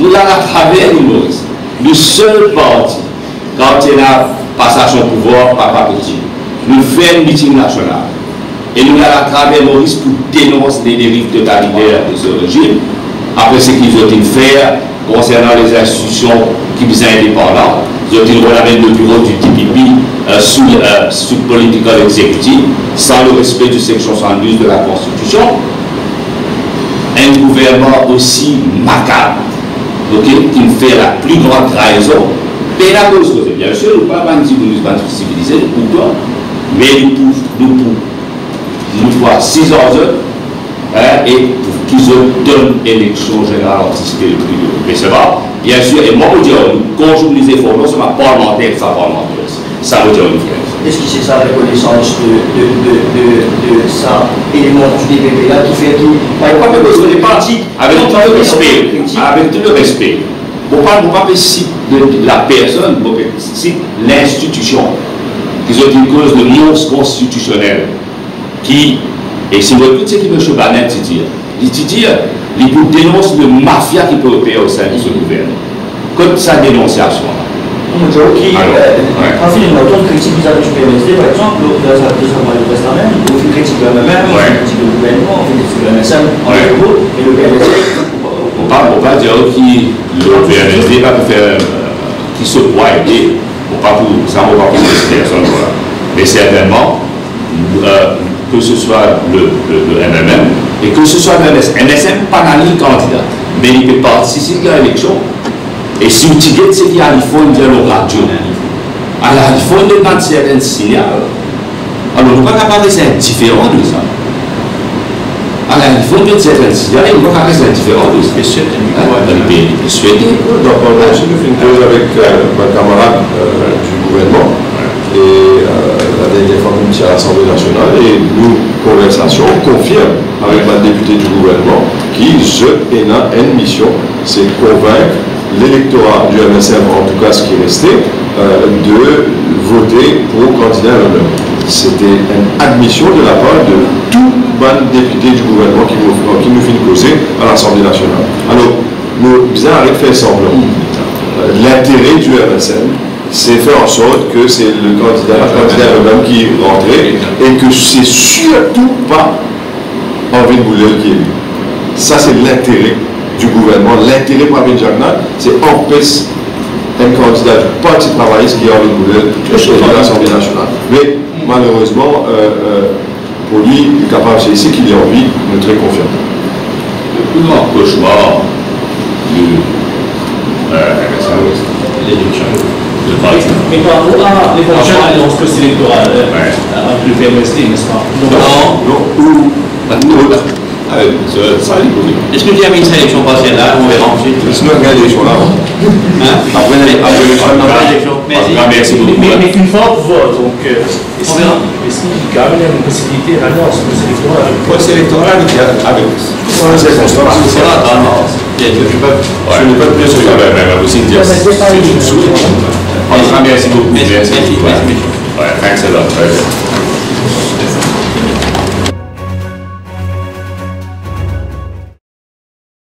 Nous l'avons travers l'île Maurice. Le seul parti, quand il a passage au pouvoir, papa petit, nous faisons un meeting national. Et nous allons à travers Maurice pour dénoncer les dérives totalitaires de ce régime, après ce qu'ils ont fait concernant les institutions qui sont indépendantes. Ils ont relâché le bureau du TPP sous politique exécutive, sans le respect de section 112 de la Constitution. Un gouvernement aussi macabre, qui fait la plus grande trahison. Pédagogique, bien sûr, nous ne pouvons pas dire civiliser, pourquoi, mais nous pouvons 6 ans et qu'ils donnent l'élection générale anticipée le plus de. Mais c'est pas, bien sûr, et moi, je dis, nous conjuguons les efforts, non seulement parlementaires, ça parlementaire. Ça veut dire une différence. Est-ce que c'est ça la reconnaissance de ça élément du DPP là qui fait tout? Pas besoin de parti, avec tout le respect, avec tout le respect. On ne parle pas ici de la personne, c'est l'institution qui est une cause de monstre constitutionnel qui, et si vous écoutez ce que M. Barnett dit, il dénonce le mafia qui peut opérer au sein de ce gouvernement. Comme sa dénonciation. On finalement, on critique vis-à-vis du PMSD, par exemple, dans sa parole de testament, on fait critique de même, on fait critique du gouvernement, on fait critique de la MSM, et le PMSD. On ne va pas dire que le PMSD va faire qui se pourra aider, ça ne va pas pour ces personnes. Mais certainement, que ce soit le MMM et que ce soit le MSM. MSM, pas dans les candidats, mais il peut participer à l'élection. Et si vous dites c'est qu'il faut une dialogue radio, alors il faut une demande certains signaux. Alors, nous ne pouvons pas rester indifférents de ça. Alors, il faut une certaine signaux, nous ne pouvons pas rester indifférents de ça. Dans les pays les plus souhaités. Donc, on a une cause avec ma camarade du gouvernement. Et la dernière fois que nous sommes à l'Assemblée nationale, et nous, conversation, confirme avec la députée du gouvernement qui, une mission, c'est convaincre l'électorat du MSM, en tout cas ce qui est resté, de voter pour le candidat lui-même. C'était une admission de la part de tout le député du gouvernement qui nous fait causer à l'Assemblée nationale. Alors, nous avons fait semblant. L'intérêt du MSM, c'est faire en sorte que c'est le candidat lui-même qui est rentré et que c'est surtout pas Henri Boulel qui est élu. Ça, c'est l'intérêt du gouvernement. L'intérêt pour Amin Jagna, c'est empêcher un candidat du Parti travailliste qui a envie de vouloir de l'Assemblée nationale. Mais malheureusement, pour lui, il est capable, c'est ici qu'il a envie, on est très confiant. Le plus grand cauchemar de l'élection de Paris. Mais par rapport à l'évolution de l'alliance post-électorale, avec le PMSD, n'est-ce pas? Non, ça est-ce que tu as mis une sélection partielle là? On verra ensuite. C'est une élection là. Après l'élection. Merci beaucoup. Mais qu'une forte vote, donc est-ce qu'il y a quand même une possibilité d'alliance post-électorale? Post-électorale, avec C'est constant. c'est là, je n'ai pas de plus sur la aussi dire c'est une souris. Merci beaucoup. Merci. Ouais, thanks a lot.